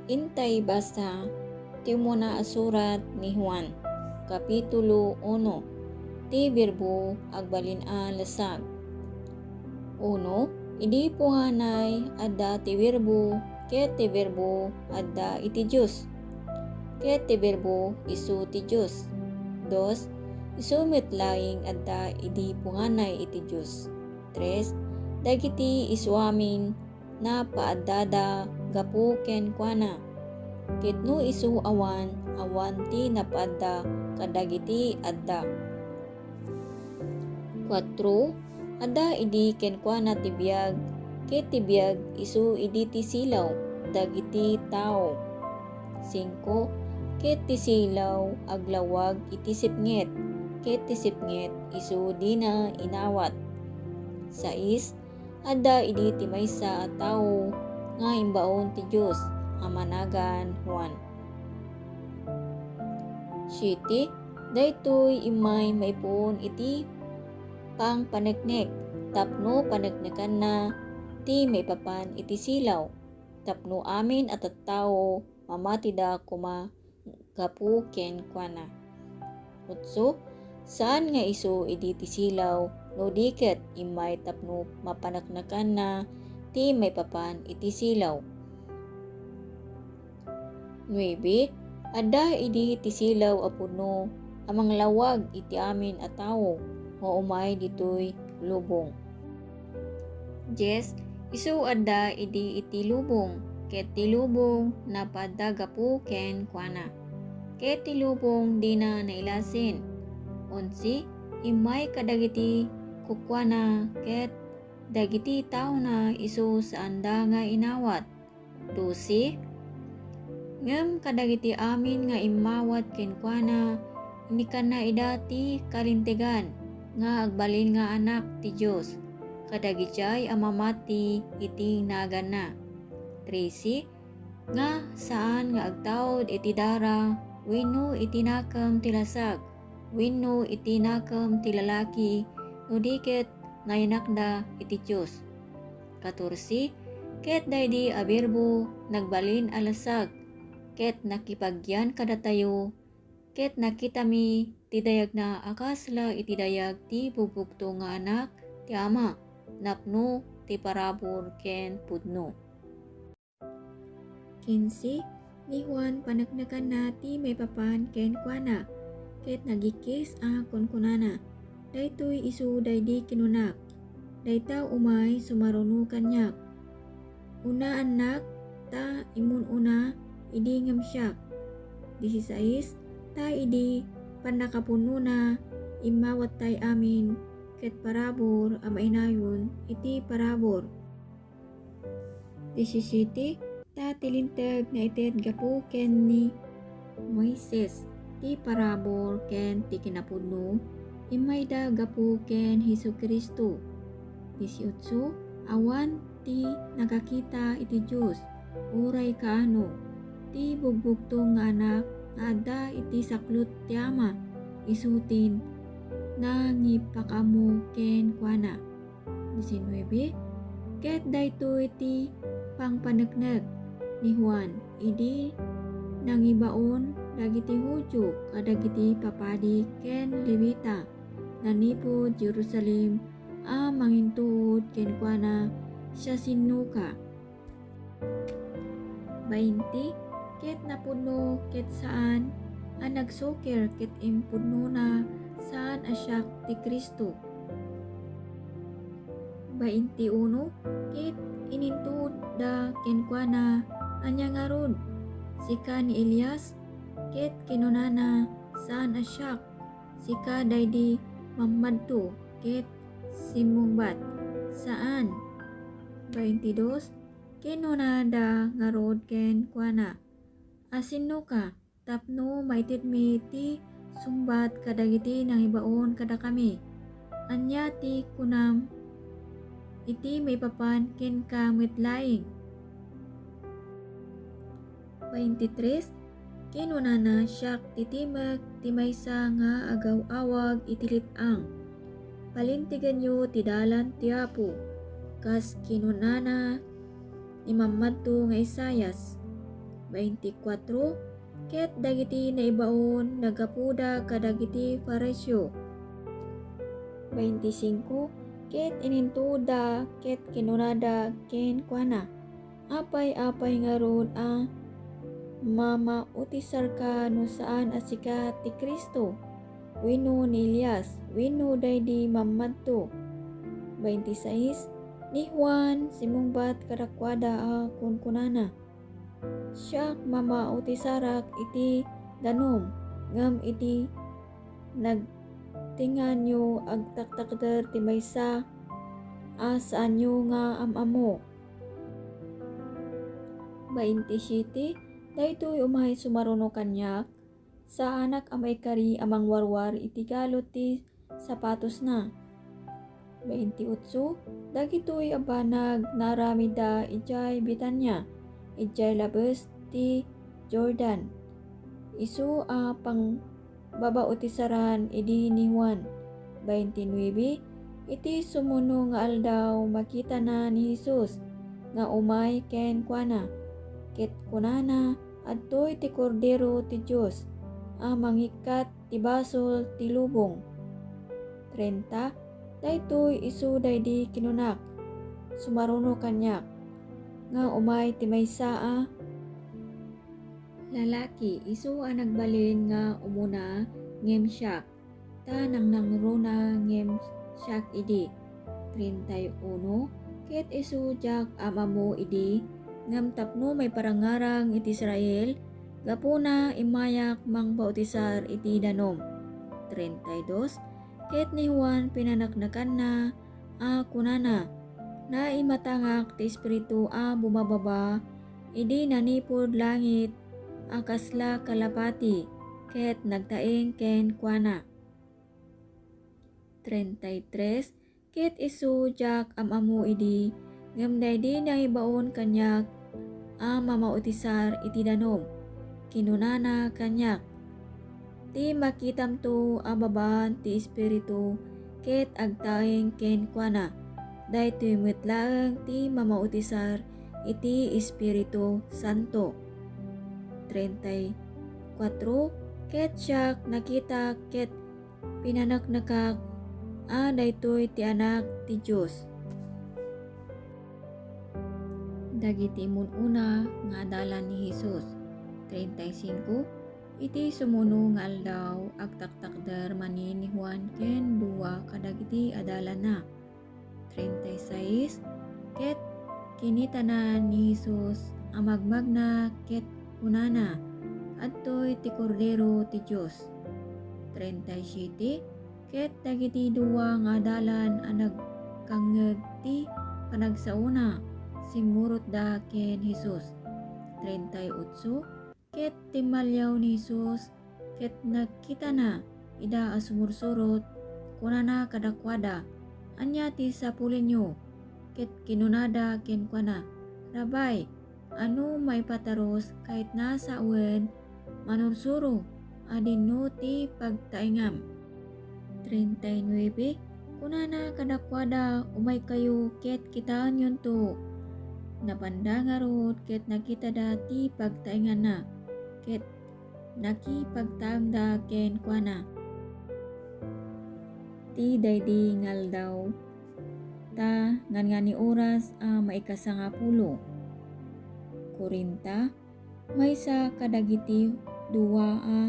Intay basa ti muna asurat ni Juan, Kapitulo 1, ti birbo agbalin a lasag. 1. Idi punganay adda ti birbo, ket ti birbo adda iti Diyos, ket ti birbo isu ti Diyos. 2. Isu metlaing adda idi punganay iti Diyos. 3. Dagiti isuamin na paaddada gapu ken kuana, ket no isu awan ti napaadda kadagiti adda. 4. Adda idi ken kuana ti biag, ket ti biag isu idi ti silaw dagiti tao. 5. Ket ti silaw aglawag iti sipnget, ket ti sipnget isu dina inawat. 6. Adda idi ti maysa a tawo nga imbaon ti Diyos a managan Juan. 7. Daytoy imay maipon iti pang paneknek, tapno paneknekan na ti maipapan iti silaw, tapno amin at tawo mamatida kuma gapu ken kuana. 8. Saan nga isu idi ti silaw no diket imay tapno mapanaknakan na ti maipapan iti silaw. 9. Adda idi ti silaw a puno amang lawag iti amin a tawo nga umay ditoy lubong. 10. Isu adda idi iti lubong, ket ti lubong napaadda gapu ken kuana, ket ti lubong dina nailasin. 11. Imay kadagiti kukuana, ket dagiti tao na isu sa anda nga inawat. 12. Ngem kadagiti amin nga imawat ken kuana, inikan na idati kalintegan nga agbalin nga anak ti Diyos, kadagitay amamati iti nagana. 13. Nga saan nga agtawd iti dara, wenno iti nakem ti lasag, wenno iti nakem ti lalaki, no diket nayanakda iti Diyos. 14. Ket daydi a birbo nagbalin a lasag, ket nakipagyan kadatayo, ket nakitami ti dayag na akasla iti dayag ti bugbugto nga anak ti ama, napno ti parabor ken pudno. 15. Ni Juan panaknakan na ti maipapan ken kuana, ket nagikis a kunkunana, daytoy isu daydi kinunak, dayta umay sumaruno kanyak. Una anak ta imun una idi ngamsyak. 16. Ta idi panakapuno na imawat tay amin, ket parabor a mainayon iti parabor. 17. Ta tilintag na ited gapu ken ni Moises ti parabor ken ti kinapudno, imayda gapu ken Hesukristo. 18. Awan ti nakakita iti Diyos, uray kaano, ti bugbugto nga anak nga adda iti saklot ti ama, isutin nangipakamo ken kuana. 19. Ket daytoy ti pangpaneknek ni Juan, idi nangibaon dagiti Hudyo kadagiti papadi ken Levita, nanipod Jerusalem a mangintuod ken kuana siya sinuka. 20. Ket napudno ket saan a nagsuker ket impudno na saan asyak ti Kristo. 21. Ket inintud da ken kuana anya nga rod, sika ni Elias, ket kinunana saan asyak, sika daydi mamadto ket simungbat saan. 22. Kinunada nga rod ken kuana, asinno ka, tapno maited mi ti sungbat kadagiti nangibaon kada kami, anya ti kunam iti maipapan ken ka metlaing. 23. Kinunana siyak titimag ti maysa nga agaw-awag iti litang, palintigan yo ti dalan ti Apo, kas kinunana ni mamadto nga Isayas. 24 ket dagiti naibaon nagapuda kadagiti Fariseo. 25 ket inintuda ket kinunada ken kuana, apay-apay nga rod a mamautisar ka no saan asika ti Kristo, wenno ni Elias, wenno daydi mamadto. 26 ni Juan simungbat kadakwada a kunkunana, siak mamautisarak iti danom, ngem iti nagtinganyo agtaktakder ti maysa a saanyo nga amamo. 27 daytoy umahay sumaruno kanyak sa anak amay kari amang warwar iti galot ti sapatos na. 28 dagitoy abanag naramida ijay Betania, ijay labes ti Jordan, isu a pang babautisaran idi ni Juan. 29 iti sumuno nga aldaw makita na ni Jesus nga umay ken kuana, ket kunana adtoy ti kordero ti Dios a mangikat ti basol ti lubong. 30 daytoy isu daydi kinunak sumaruno kanyak nga umay ti maysa a lalaki, isu a nagbalin nga umuna ngem siak, ta nangruna ngem siak idi. 31 ket isu jak amamo idi ngem tapno may parangarang iti Israel, gapuna imayak mang bautisar iti danom. 32 ket ni Juan pinanaknakan na a kunana, na imatangak ti espiritu a bumababa idi nanipod langit a kasla kalapati, ket nagtaeng ken kuana. 33 ket isu jak amamo idi ngem daydi naibaon kanyak a mamautisar iti danom, kinunana kanyak, ti makitam to a babaan ti espiritu ket agtaeng ken kuana, daytoy metlaeng ti mamautisar iti Espiritu Santo. 34 ket siak nakita ket pinanaknakak a daytoy ti anak ti Dios. Dagiti mununa nga adalan ni Jesus. 35 iti sumuno nga aldaw agtaktakder manin ni Juan ken dua kadagiti adalan na. 36 ket kinitanan ni Jesus amagmagna ket kunana, adtoy ti kordero ti Dios. 37 ket dagiti dua nga adalan a nagkangeg ti panagsauna simurot da ken Jesus. 38 ket timalyaw ni Jesus ket nakita na ida a sumursurot kunana kadakwada, anya ti sapulinyo, ket kinunada ken kuana, Rabay, ano maipataros kahit nasa uwen manursuro adinno ti pagtaingam. 39 kunana kadakwada, umay kayo ket kitaan yun to, napandangarot ket nakita da ti pagtaingan na, ket nakipagtaang da ken kuana, ti daydi ngaldaw ta ngani oras a maikasangapulo. 40 maysa kadagiti dua a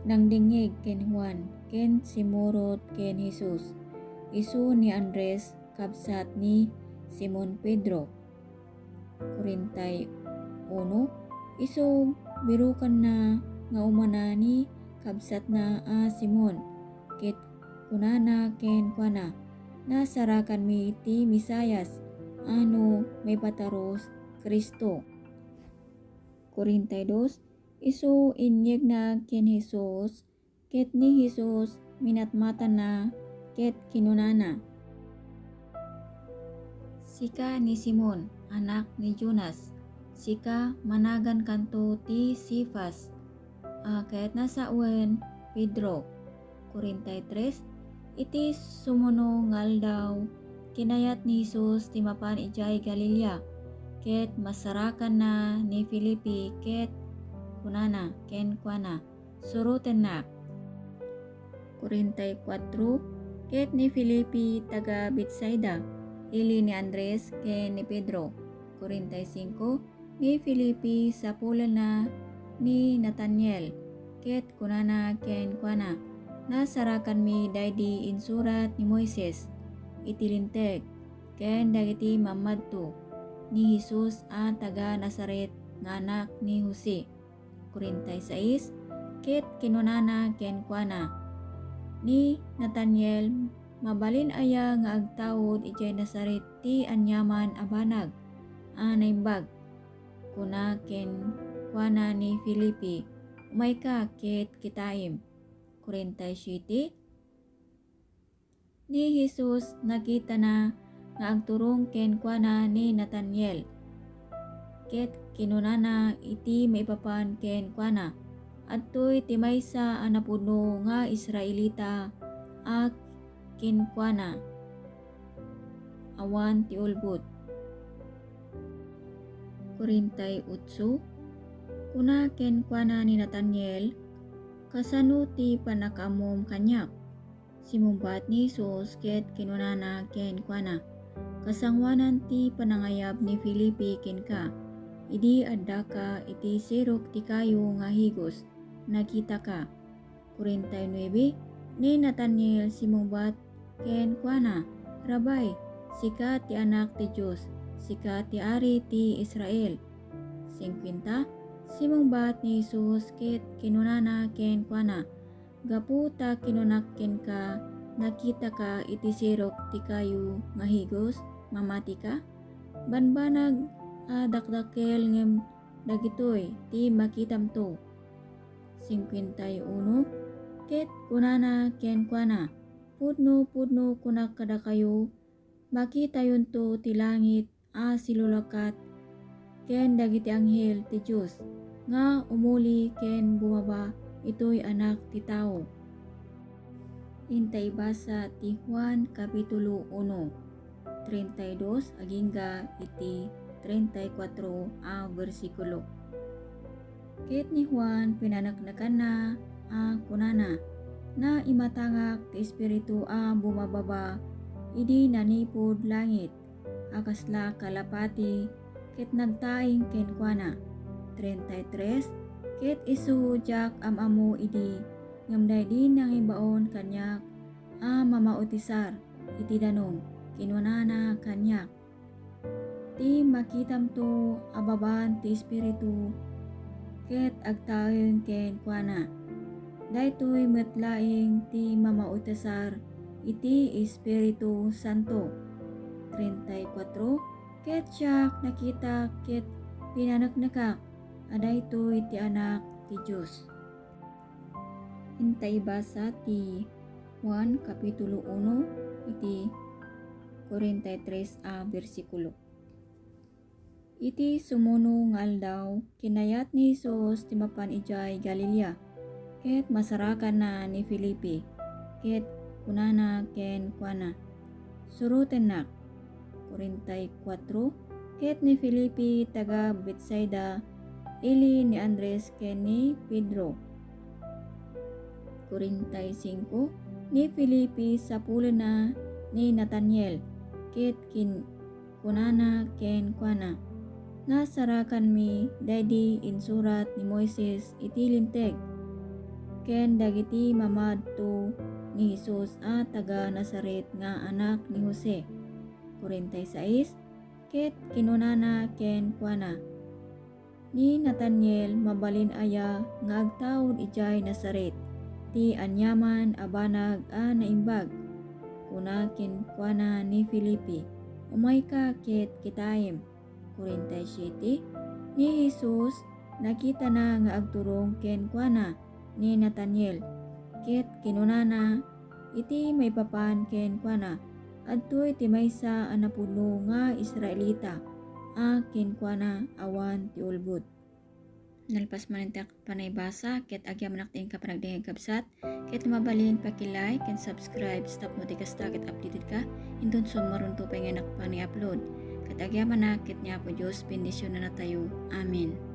nangdingeg ken Juan ken simurot ken Jesus, isu ni Andres kabsat ni Simon Pedro. 41 isu birukan na nga umana ni kabsat na a Simon, ket kunana ken kuana, nasarakan mi iti Misayas ano may pataros Kristo. 42 isu inyeg na ken Jesus, ket ni Jesus minatmatan na ket kinunana, sika ni Simon anak ni Jonas, sika managan kanto ti Sifas, ket nasa uwen Pedro. 43 iti sumuno nga aldaw kinayat ni Jesus ti mapan ijay Galilea, ket masarakan na ni Filipi ket kunana ken kuana suruten na. 44 ket ni Filipi taga Betsaida ili ni Andres ken ni Pedro. 45 ni Filipi sa pula na ni Nathaniel ket kunana ken kuana nasarakan mi daydi insurat ni Moises itilinteg ken dagiti mamadto ni Jesus a taga Nazaret nga anak ni Jose. 46 ket kinunana ken kuana ni Nathaniel mabalin aya nga agtawod ijay Nazaret ti anyaman a banag a naimbag. Kuna ken kuana ni Filipi umay ka ket kitaim. 47 ni Jesus nakita na nga agturong ken kuana ni Nathaniel ket kinunana iti maipapan ken kuana adtoy ti maysa a napudno nga Israelita a ken kuana awan ti ulbod. 48 kuna ken kuana ni Nathaniel kasano ti panakamom kanyak simumbat ni Jesus ket kinunana ken kuana kasangwanan ti panangayab ni Filipi ken ka idi adda ka iti sirok ti kayo nga higos nakita ka. 49 ni Nathaniel simumbat ken kuana Rabay, sika ti anak ti Dios, sika ti ari ti Israel. 50 simumbat ni Jesus ket kinunana ken kuana gapu ta kinunak ken ka nakita ka iti sirok ti kayo nga higos mamati ka banbanag a dakdakel ngem dagitoy ti makitam to. 51 ket kunana ken kuana pudno kunak kada kayo makita yunto ti langit a silulakat ken dagiti anghel ti Dios nga umuli ken bumaba itoy anak ti tao. Hintay basa ti Juan kapitulo 1 32 agingga iti 34 a bersikulo. Ket ni Juan pinanaknakan na a kunana na imatangak ti espiritu a bumababa idi nanipod langit akasla kalapati ket nagtaing ken kuana. 33 ket isu jak amamo idi ngamday di nang ibaon kanyak a mamautisar iti danong kinunana kanyak ti makitam to ababan ti espiritu ket agtaeng ken kuana daytoy metlaing ti mamautisar iti Espiritu Santo. 34 ket siak nakita ket pinanaknakak adaytoy ti anak ti Dios. Hintay basa ti Juan kapitulo 1 iti 43 a bersikulo. Iti sumuno nga aldaw kinayat ni Jesus ti mapan ijay Galilea ket masarakan na ni Filipi ket kunana ken kuana suruten nak. 44 ket ni Filipi taga Betsaida ili ni Andres ken ni Pedro. 45 ni Filipi sa pula na ni Nathaniel ket kunana ken kuana nasarakan mi daydi insurat ni Moises iti linteg ken dagiti mamadto ni Jesus a taga Nazaret nga anak ni Jose. 46 ket kinunana ken kuana ni Nathaniel mabalin aya nga agtawod ijay Nazaret ti anyaman a banag a naimbag. Kuna ken kuana ni Filipi umay ka ket kitaim. 47 ni Jesus nakita na nga agturong ken kuana ni Nathaniel ket kinunana iti maipapan ken kuana adtoy ti maysa a napudno nga Israelita a ken kuana awan ti ulbod. Nalpas manintak panaybasa ket agyam nakting ka panagdingeg kabsat ket mabalin paki-like and subscribe stop notikas ket updated ka indon sumaron to pengenak pani upload. Katagyaman nakit niya po Diyos, bendisyon na tayo. Amen.